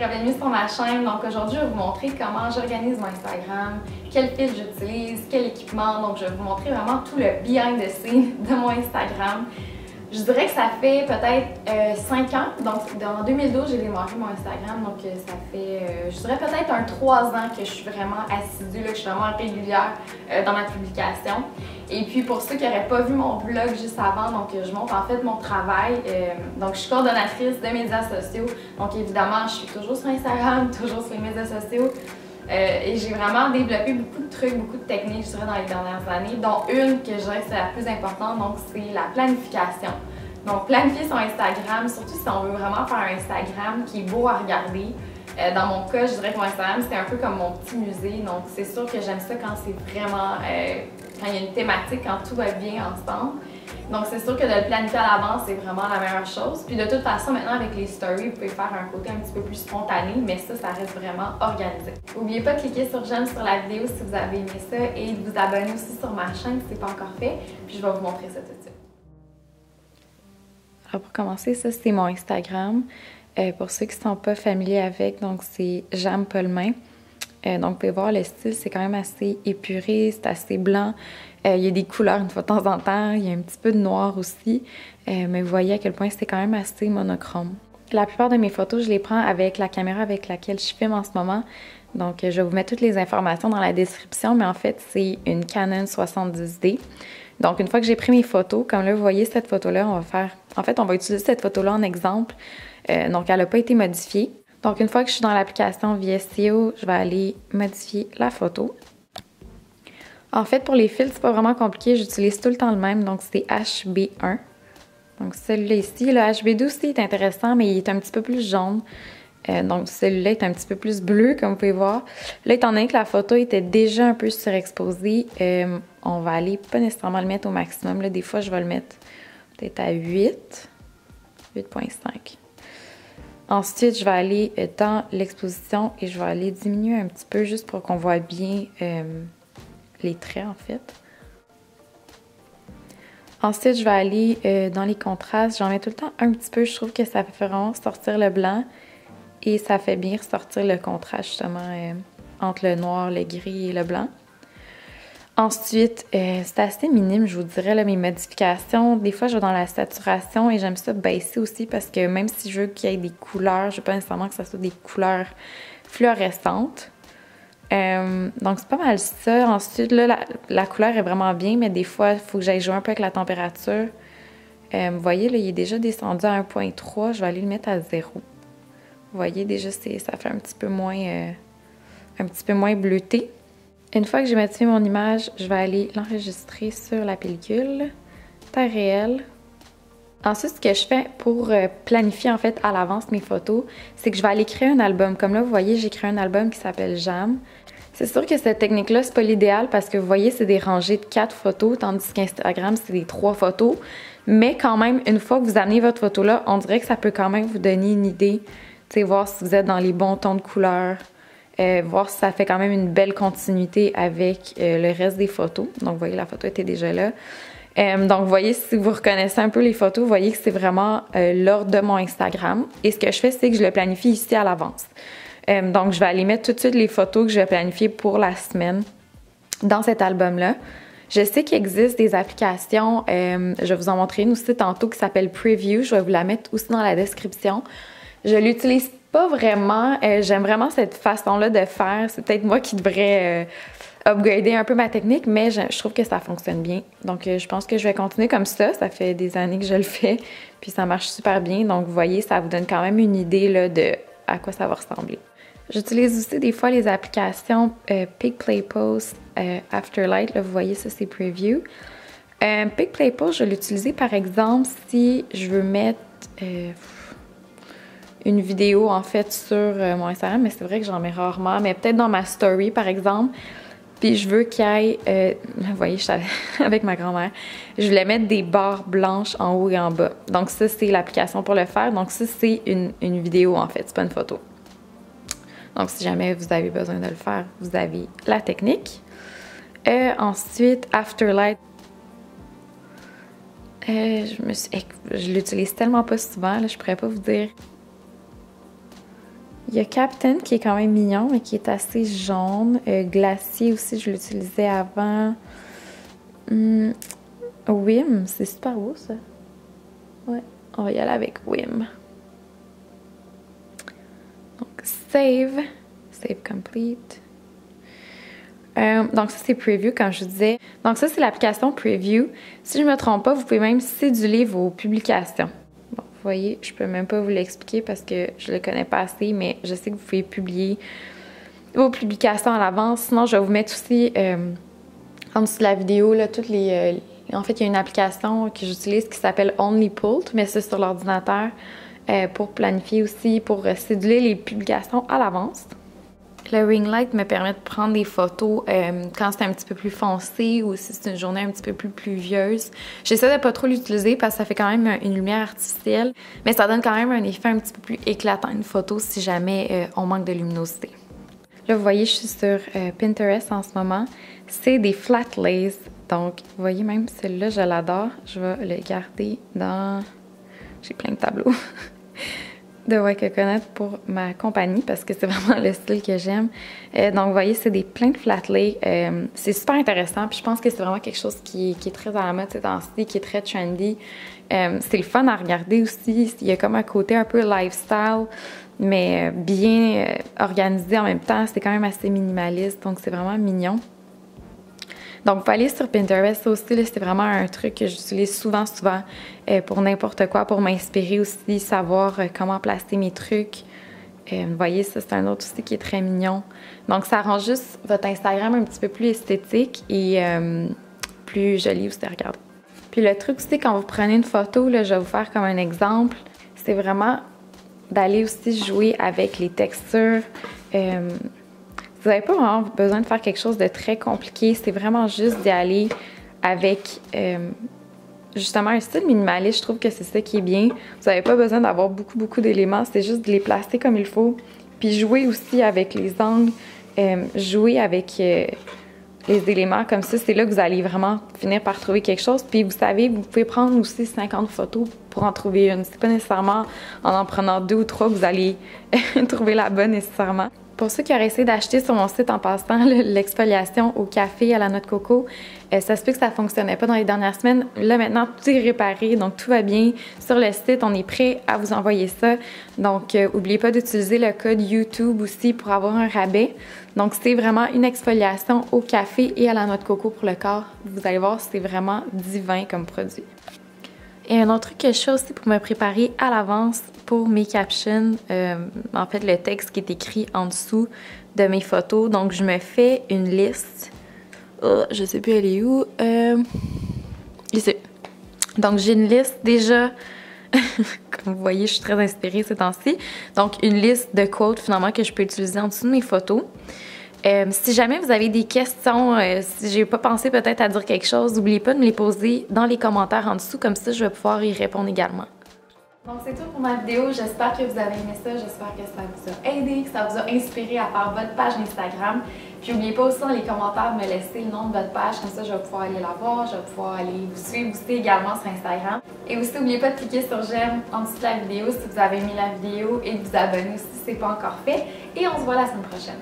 bienvenue sur ma chaîne. Donc aujourd'hui, je vais vous montrer comment j'organise mon Instagram, quel fil j'utilise, quel équipement. Donc je vais vous montrer vraiment tout le behind the scenes de mon Instagram. Je dirais que ça fait peut-être 5 ans. Donc en 2012, j'ai démarré mon Instagram. Donc ça fait, je dirais peut-être 3 ans que je suis vraiment assidue, là, que je suis vraiment régulière dans ma publication. Et puis pour ceux qui n'auraient pas vu mon vlog juste avant, donc je montre en fait mon travail. Donc je suis coordonnatrice de médias sociaux. Donc évidemment, je suis toujours sur Instagram, toujours sur les médias sociaux. Et j'ai vraiment développé beaucoup de trucs, beaucoup de techniques, je dirais, dans les dernières années, dont une que je dirais que c'est la plus importante, donc c'est la planification. Donc planifier son Instagram, surtout si on veut vraiment faire un Instagram qui est beau à regarder. Dans mon cas, je dirais que mon Instagram, c'est un peu comme mon petit musée, donc c'est sûr que j'aime ça quand c'est vraiment, quand il y a une thématique, quand tout va bien ensemble. Donc c'est sûr que de le planifier à l'avance, c'est vraiment la meilleure chose. Puis de toute façon, maintenant avec les stories, vous pouvez faire un côté un petit peu plus spontané, mais ça reste vraiment organisé. N'oubliez pas de cliquer sur j'aime sur la vidéo si vous avez aimé ça et de vous abonner aussi sur ma chaîne si ce n'est pas encore fait. Puis je vais vous montrer ça tout de suite. Alors pour commencer, ça c'est mon Instagram. Pour ceux qui ne sont pas familiers avec, donc c'est Jam Polmain. Donc vous pouvez voir le style, c'est quand même assez épuré, c'est assez blanc. Il y a des couleurs une fois de temps en temps, il y a un petit peu de noir aussi. Mais vous voyez à quel point c'est quand même assez monochrome. La plupart de mes photos, je les prends avec la caméra avec laquelle je filme en ce moment. Donc je vais vous mettre toutes les informations dans la description, mais en fait c'est une Canon 70D. Donc une fois que j'ai pris mes photos, comme là vous voyez cette photo-là, on va utiliser cette photo-là en exemple. Donc elle n'a pas été modifiée. Donc une fois que je suis dans l'application VSCO, je vais aller modifier la photo. En fait, pour les fils, c'est pas vraiment compliqué, j'utilise tout le temps le même, donc c'est HB1. Donc celui-là ici, le HB2 aussi est intéressant, mais il est un petit peu plus jaune. Donc celui-là est un petit peu plus bleu, comme vous pouvez voir. Là, étant donné que la photo était déjà un peu surexposée, on va aller pas nécessairement le mettre au maximum. Là, des fois, je vais le mettre peut-être à 8, 8.5. Ensuite, je vais aller dans l'exposition et je vais aller diminuer un petit peu juste pour qu'on voit bien les traits en fait. Ensuite, je vais aller dans les contrastes. J'en mets tout le temps un petit peu. Je trouve que ça fait vraiment sortir le blanc et ça fait bien ressortir le contraste justement entre le noir, le gris et le blanc. Ensuite, c'est assez minime, je vous dirais, là, mes modifications. Des fois, je vais dans la saturation et j'aime ça baisser aussi parce que même si je veux qu'il y ait des couleurs, je veux pas nécessairement que ça soit des couleurs fluorescentes. Donc, c'est pas mal ça. Ensuite, là, la couleur est vraiment bien, mais des fois, il faut que j'aille jouer un peu avec la température. Vous voyez, là, il est déjà descendu à 1.3. Je vais aller le mettre à 0. Vous voyez, déjà, ça fait un petit peu moins bleuté. Une fois que j'ai modifié mon image, je vais aller l'enregistrer sur la pellicule, temps réel. Ensuite, ce que je fais pour planifier en fait à l'avance mes photos, c'est que je vais aller créer un album. Comme là, vous voyez, j'ai créé un album qui s'appelle Jam. C'est sûr que cette technique-là, c'est pas l'idéal parce que vous voyez, c'est des rangées de 4 photos, tandis qu'Instagram, c'est des 3 photos. Mais quand même, une fois que vous amenez votre photo-là, on dirait que ça peut quand même vous donner une idée. Tu sais, voir si vous êtes dans les bons tons de couleurs. Voir si ça fait quand même une belle continuité avec le reste des photos. Donc, vous voyez, la photo était déjà là. Donc, vous voyez, si vous reconnaissez un peu les photos, vous voyez que c'est vraiment l'ordre de mon Instagram. Et ce que je fais, c'est que je le planifie ici à l'avance. Donc, je vais aller mettre tout de suite les photos que je vais planifier pour la semaine dans cet album-là. Je sais qu'il existe des applications, je vais vous en montrer une aussi tantôt qui s'appelle Preview. Je vais vous la mettre aussi dans la description. Je l'utilise pas vraiment. J'aime vraiment cette façon-là de faire. C'est peut-être moi qui devrais upgrader un peu ma technique, mais je trouve que ça fonctionne bien. Donc, je pense que je vais continuer comme ça. Ça fait des années que je le fais, puis ça marche super bien. Donc, vous voyez, ça vous donne quand même une idée là, de à quoi ça va ressembler. J'utilise aussi des fois les applications Pic Play Pose, Afterlight. Là, vous voyez, ça, c'est Preview. Pic Play Pose, je vais l'utiliser par exemple si je veux mettre une vidéo en fait sur mon Instagram, mais c'est vrai que j'en mets rarement, mais peut-être dans ma story par exemple. Puis je veux qu'il y ait, vous voyez, je suis avec ma grand-mère, je voulais mettre des barres blanches en haut et en bas. Donc ça, c'est l'application pour le faire. Donc ça, c'est une vidéo en fait, c'est pas une photo. Donc si jamais vous avez besoin de le faire, vous avez la technique. Ensuite, Afterlight. Je l'utilise tellement pas souvent, là, je pourrais pas vous dire. Il y a Captain qui est quand même mignon, mais qui est assez jaune. Glacier aussi, je l'utilisais avant. Wim, c'est super beau ça. Ouais, on va y aller avec Wim. Donc, save complete. Donc ça c'est Preview comme je vous disais. Donc ça c'est l'application Preview. Si je ne me trompe pas, vous pouvez même céduler vos publications. Bon, vous voyez, je peux même pas vous l'expliquer parce que je le connais pas assez, mais je sais que vous pouvez publier vos publications à l'avance. Sinon, je vais vous mettre aussi en dessous de la vidéo là, toutes les... en fait, il y a une application que j'utilise qui s'appelle OnlyPult, mais c'est sur l'ordinateur pour planifier aussi, pour céduler les publications à l'avance. Le ring light me permet de prendre des photos quand c'est un petit peu plus foncé ou si c'est une journée un petit peu plus pluvieuse. J'essaie de pas trop l'utiliser parce que ça fait quand même une lumière artificielle, mais ça donne quand même un effet un petit peu plus éclatant une photo si jamais on manque de luminosité. Là, vous voyez, je suis sur Pinterest en ce moment. C'est des flat lays. Donc, vous voyez, même celui-là, je l'adore. Je vais le garder dans... J'ai plein de tableaux. De White Coconut pour ma compagnie parce que c'est vraiment le style que j'aime. Donc, vous voyez, c'est des plein de flat lay. C'est super intéressant. Puis je pense que c'est vraiment quelque chose qui est très à la mode ces temps-ci, qui est très trendy. C'est le fun à regarder aussi. Il y a comme un côté un peu lifestyle, mais bien organisé en même temps. C'est quand même assez minimaliste, donc c'est vraiment mignon. Donc, vous pouvez aller sur Pinterest aussi, c'est vraiment un truc que j'utilise souvent pour n'importe quoi, pour m'inspirer aussi, savoir comment placer mes trucs. Vous voyez, ça, c'est un autre aussi qui est très mignon. Donc, ça rend juste votre Instagram un petit peu plus esthétique et plus joli aussi à regarder. Puis le truc aussi, quand vous prenez une photo, là, je vais vous faire comme un exemple, c'est vraiment d'aller aussi jouer avec les textures. Vous n'avez pas vraiment besoin de faire quelque chose de très compliqué. C'est vraiment juste d'y aller avec justement un style minimaliste. Je trouve que c'est ça qui est bien. Vous n'avez pas besoin d'avoir beaucoup d'éléments. C'est juste de les placer comme il faut. Puis jouer aussi avec les angles. Jouer avec les éléments comme ça. C'est là que vous allez vraiment finir par trouver quelque chose. Puis vous savez, vous pouvez prendre aussi 50 photos pour en trouver une. C'est pas nécessairement en prenant 2 ou 3 que vous allez trouver la bonne nécessairement. Pour ceux qui auraient essayé d'acheter sur mon site en passant l'exfoliation au café à la noix de coco, ça se peut que ça ne fonctionnait pas dans les dernières semaines. Là, maintenant, tout est réparé, donc tout va bien. Sur le site, on est prêt à vous envoyer ça. Donc, n'oubliez pas d'utiliser le code YouTube aussi pour avoir un rabais. Donc, c'est vraiment une exfoliation au café et à la noix de coco pour le corps. Vous allez voir, c'est vraiment divin comme produit. Et un autre truc que je fais aussi pour me préparer à l'avance pour mes captions, en fait le texte qui est écrit en dessous de mes photos. Donc je me fais une liste. Oh, je sais plus elle est où. Ici. Donc j'ai une liste déjà. Comme vous voyez, je suis très inspirée ces temps-ci. Donc une liste de quotes finalement que je peux utiliser en dessous de mes photos. Si jamais vous avez des questions, si j'ai pas pensé peut-être à dire quelque chose, n'oubliez pas de me les poser dans les commentaires en dessous, comme ça je vais pouvoir y répondre également. Donc c'est tout pour ma vidéo, j'espère que vous avez aimé ça, j'espère que ça vous a aidé, que ça vous a inspiré à faire votre page Instagram. Puis n'oubliez pas aussi dans les commentaires de me laisser le nom de votre page, comme ça je vais pouvoir aller la voir, je vais pouvoir aller vous suivre aussi également sur Instagram. Et aussi n'oubliez pas de cliquer sur j'aime en dessous de la vidéo si vous avez aimé la vidéo et de vous abonner aussi si ce n'est pas encore fait. Et on se voit la semaine prochaine.